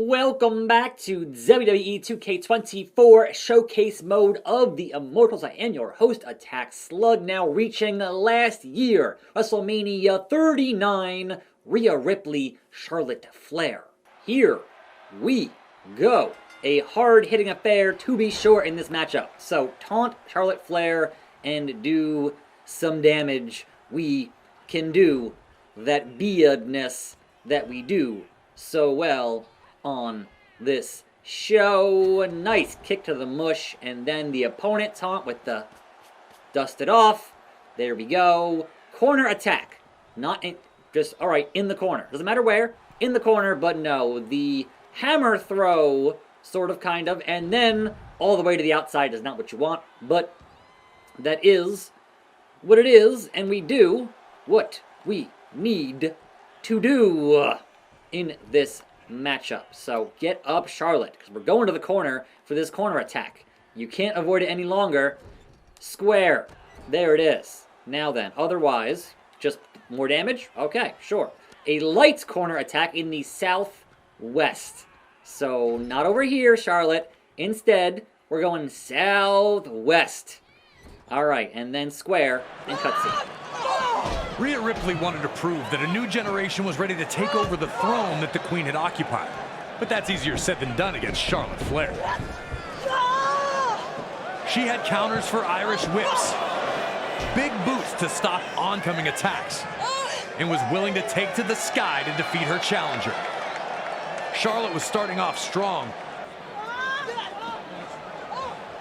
Welcome back to WWE 2K24 Showcase Mode of the Immortals. I am your host, attackslug, now reaching last year, WrestleMania 39, Rhea Ripley, Charlotte Flair. Here we go. A hard-hitting affair to be sure in this matchup. So taunt Charlotte Flair and do some damage. We can do that beardness that we do so well on this show. Nice kick to the mush, and then the opponent taunt with the dusted off. There we go. Corner attack. Not in, just, alright, in the corner. Doesn't matter where. In the corner, but no. The hammer throw, sort of, kind of, and then all the way to the outside is not what you want, but that is what it is, and we do what we need to do in this matchup. So get up, Charlotte, because we're going to the corner for this corner attack. You can't avoid it any longer. Square. There it is. Now then, otherwise, just more damage? Okay, sure. A light corner attack in the southwest. So not over here, Charlotte. Instead, we're going southwest. Alright, and then square and cutscene. Rhea Ripley wanted to prove that a new generation was ready to take over the throne that the Queen had occupied. But that's easier said than done against Charlotte Flair. She had counters for Irish whips, big boots to stop oncoming attacks, and was willing to take to the sky to defeat her challenger. Charlotte was starting off strong.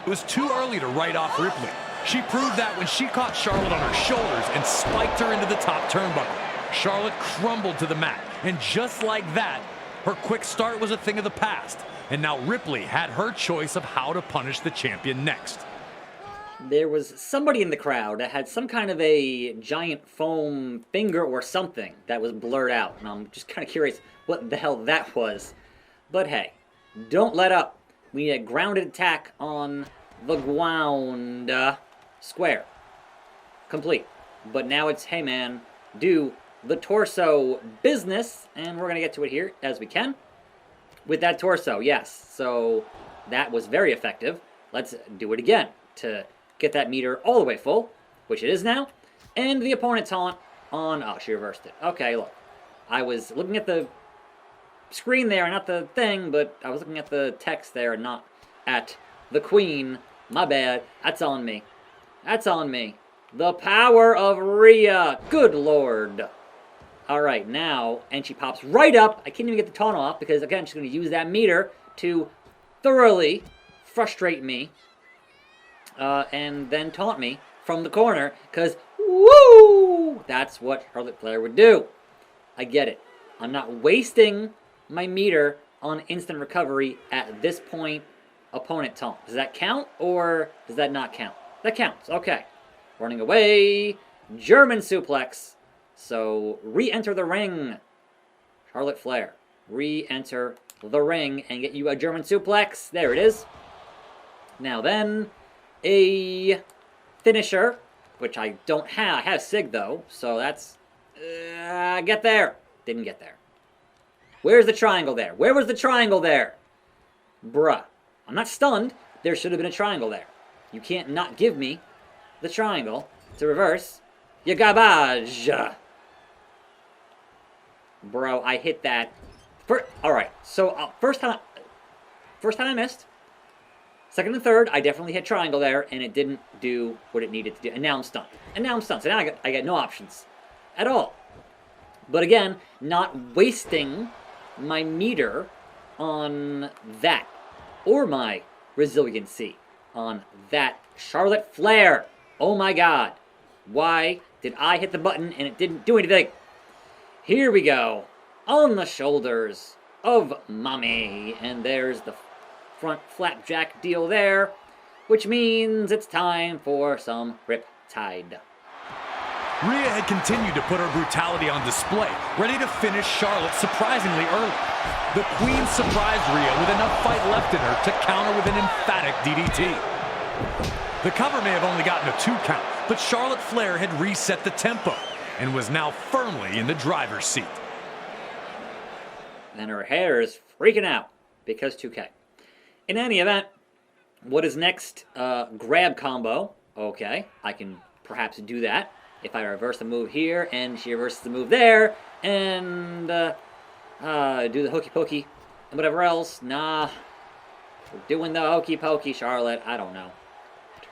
It was too early to write off Ripley. She proved that when she caught Charlotte on her shoulders and spiked her into the top turnbuckle. Charlotte crumbled to the mat, and just like that, her quick start was a thing of the past. And now Ripley had her choice of how to punish the champion next. There was somebody in the crowd that had some kind of a giant foam finger or something that was blurred out. And I'm just kind of curious what the hell that was. But hey, don't let up. We need a grounded attack on the ground. Square. Complete. But now it's, hey man, do the torso business. And we're going to get to it here as we can. With that torso, yes. So that was very effective. Let's do it again to get that meter all the way full, which it is now. And the opponent taunt on, oh, she reversed it. Okay, look. I was looking at the screen there, not the thing, but I was looking at the text there and not at the Queen. My bad. That's on me. That's on me. The power of Rhea. Good Lord. All right, now, and she pops right up. I can't even get the taunt off because, again, she's going to use that meter to thoroughly frustrate me and then taunt me from the corner because, woo, that's what Charlotte Flair would do. I get it. I'm not wasting my meter on instant recovery at this point. Opponent taunt. Does that count or does that not count? That counts. Okay. Running away. German suplex. So, re-enter the ring. Charlotte Flair. Re-enter the ring and get you a German suplex. There it is. Now then, a finisher, which I don't have. I have Sig, though, so that's... get there. Didn't get there. Where's the triangle there? Where was the triangle there? Bruh. I'm not stunned. There should have been a triangle there. You can't not give me the triangle to reverse. You garbage. Bro, I hit that. Alright, so first time I missed. Second and third, I definitely hit triangle there, and it didn't do what it needed to do. And now I'm stunned. So now I got no options at all. But again, not wasting my meter on that. Or my resiliency on that. Charlotte Flair. Oh my god. Why did I hit the button and it didn't do anything? Here we go. On the shoulders of Mommy. And there's the front flapjack deal there. Which means it's time for some Riptide. Rhea had continued to put her brutality on display, ready to finish Charlotte surprisingly early. The Queen surprised Rhea with enough fight left in her to counter with an emphatic DDT. The cover may have only gotten a 2 count, but Charlotte Flair had reset the tempo and was now firmly in the driver's seat. And her hair is freaking out. because 2K. In any event, what is next? Grab combo. Okay, I can perhaps do that. If I reverse the move here, and she reverses the move there, and do the hokey pokey, and whatever else. Nah, we're doing the hokey pokey, Charlotte. I don't know.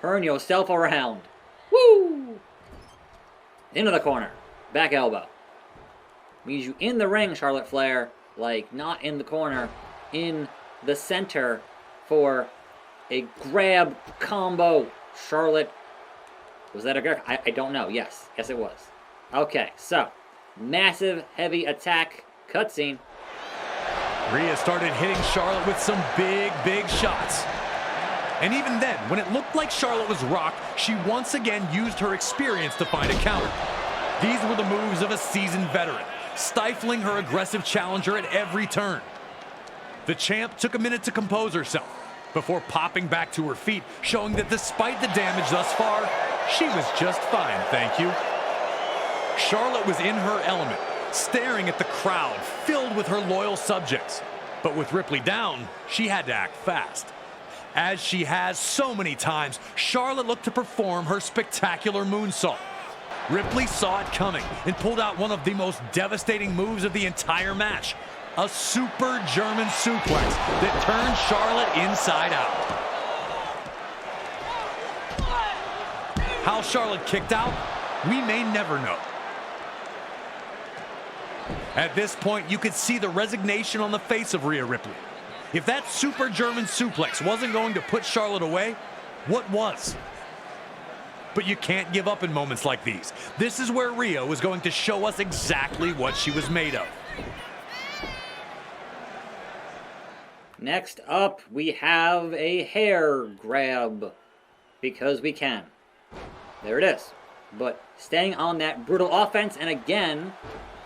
Turn yourself around. Woo! Into the corner. Back elbow. Means you in the ring, Charlotte Flair. Like, not in the corner. In the center for a grab combo. Charlotte. Was that a grab? I don't know. Yes. Yes, it was. Okay, so. Massive, heavy attack. Cutscene. Rhea started hitting Charlotte with some big, big shots. And even then, when it looked like Charlotte was rocked, she once again used her experience to find a counter. These were the moves of a seasoned veteran, stifling her aggressive challenger at every turn. The champ took a minute to compose herself before popping back to her feet, showing that despite the damage thus far, she was just fine, thank you. Charlotte was in her element, staring at the crowd filled with her loyal subjects. But with Ripley down, she had to act fast. As she has so many times, Charlotte looked to perform her spectacular moonsault. Ripley saw it coming and pulled out one of the most devastating moves of the entire match. A super German suplex that turned Charlotte inside out. How Charlotte kicked out, we may never know. At this point, you could see the resignation on the face of Rhea Ripley. If that super German suplex wasn't going to put Charlotte away, what was? But you can't give up in moments like these. This is where Rhea was going to show us exactly what she was made of. Next up, we have a hair grab. Because we can. There it is. But staying on that brutal offense, and again,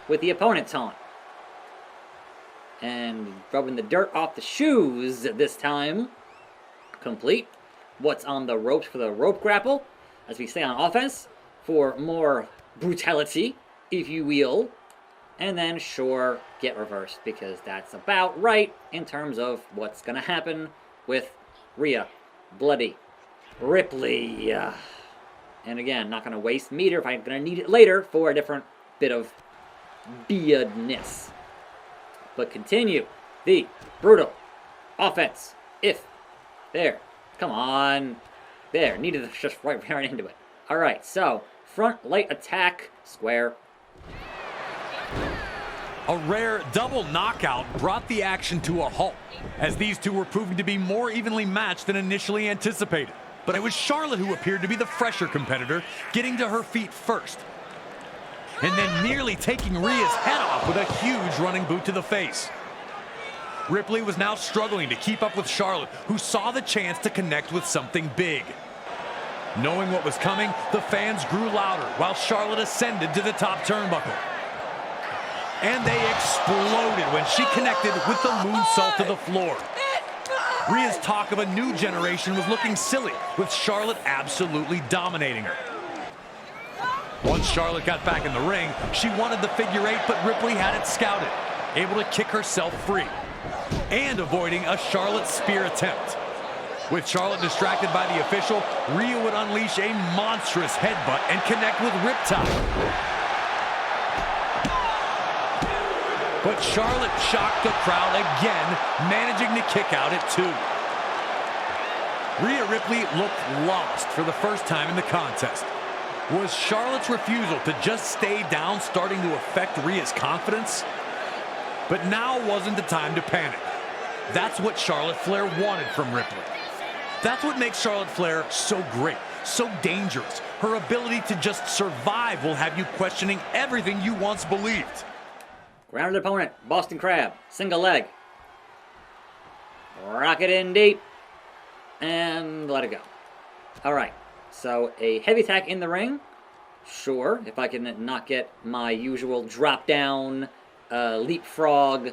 with the opponent's on. And rubbing the dirt off the shoes this time. Complete. What's on the ropes for the rope grapple? As we stay on offense for more brutality, if you will. And then, sure, get reversed, because that's about right in terms of what's going to happen with Rhea Bloody Ripley. And again, not going to waste meter if I'm going to need it later for a different bit of beardness. But continue the brutal offense. If. There. Come on. There. Needed to just right into it. Alright, so. Front light attack. Square. A rare double knockout brought the action to a halt, as these two were proving to be more evenly matched than initially anticipated. But it was Charlotte who appeared to be the fresher competitor, getting to her feet first. And then nearly taking Rhea's head off with a huge running boot to the face. Ripley was now struggling to keep up with Charlotte, who saw the chance to connect with something big. Knowing what was coming, the fans grew louder while Charlotte ascended to the top turnbuckle. And they exploded when she connected with the moonsault to the floor. Rhea's talk of a new generation was looking silly, with Charlotte absolutely dominating her. Once Charlotte got back in the ring, she wanted the figure eight, but Ripley had it scouted, able to kick herself free, and avoiding a Charlotte spear attempt. With Charlotte distracted by the official, Rhea would unleash a monstrous headbutt and connect with Riptide. But Charlotte shocked the crowd again, managing to kick out at 2. Rhea Ripley looked lost for the first time in the contest. Was Charlotte's refusal to just stay down starting to affect Rhea's confidence? But now wasn't the time to panic. That's what Charlotte Flair wanted from Ripley. That's what makes Charlotte Flair so great, so dangerous. Her ability to just survive will have you questioning everything you once believed. Grounded opponent, Boston Crab, single leg. Rock it in deep. And let it go. Alright, so a heavy attack in the ring. Sure, if I can not get my usual drop down, leapfrog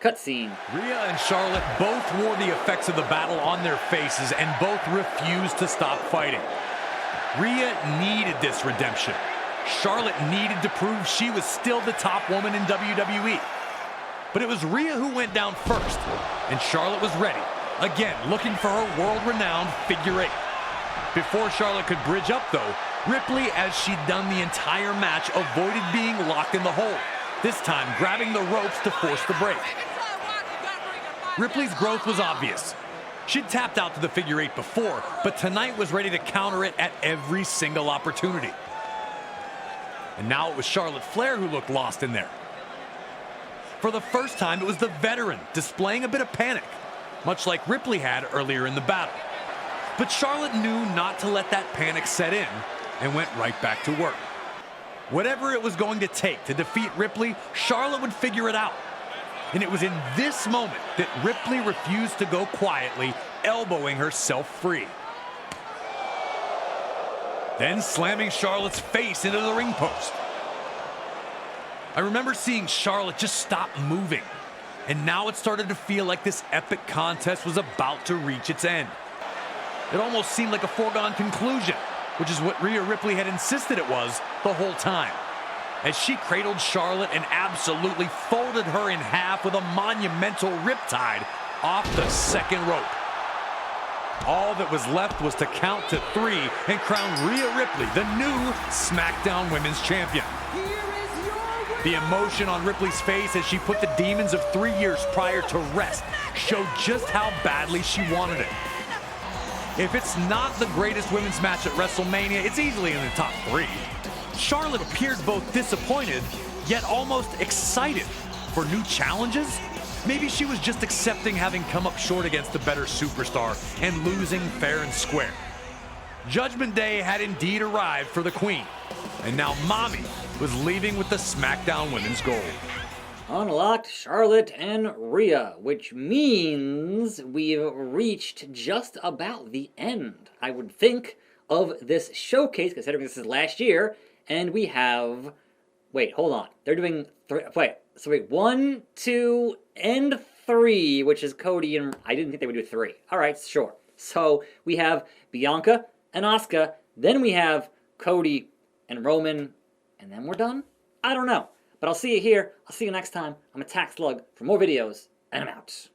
cutscene. Rhea and Charlotte both wore the effects of the battle on their faces and both refused to stop fighting. Rhea needed this redemption. Charlotte needed to prove she was still the top woman in WWE. But it was Rhea who went down first, and Charlotte was ready, again looking for her world-renowned figure eight. Before Charlotte could bridge up though, Ripley, as she'd done the entire match, avoided being locked in the hole, this time grabbing the ropes to force the break. Ripley's growth was obvious. She'd tapped out to the figure eight before, but tonight was ready to counter it at every single opportunity. And now it was Charlotte Flair who looked lost in there. For the first time, it was the veteran displaying a bit of panic, much like Ripley had earlier in the battle. But Charlotte knew not to let that panic set in and went right back to work. Whatever it was going to take to defeat Ripley, Charlotte would figure it out. And it was in this moment that Ripley refused to go quietly, elbowing herself free. Then slamming Charlotte's face into the ring post. I remember seeing Charlotte just stop moving, and now it started to feel like this epic contest was about to reach its end. It almost seemed like a foregone conclusion, which is what Rhea Ripley had insisted it was the whole time, as she cradled Charlotte and absolutely folded her in half with a monumental riptide off the second rope. All that was left was to count to 3 and crown Rhea Ripley the new SmackDown Women's Champion. The emotion on Ripley's face as she put the demons of 3 years prior to rest showed just how badly she wanted it. If it's not the greatest women's match at WrestleMania, it's easily in the top 3. Charlotte appeared both disappointed, yet almost excited for new challenges. Maybe she was just accepting having come up short against a better superstar and losing fair and square. Judgment Day had indeed arrived for the Queen, and now Mommy was leaving with the SmackDown Women's Gold. Unlocked Charlotte and Rhea, which means we've reached just about the end, I would think, of this showcase, considering this is last year, and we have... Wait, hold on. They're doing... 1, 2, and 3, which is Cody and... I didn't think they would do 3. Alright, sure. So, we have Bianca and Asuka, then we have Cody and Roman, and then we're done? I don't know. But I'll see you here. I'll see you next time. I'm Attack Slug for more videos, and I'm out.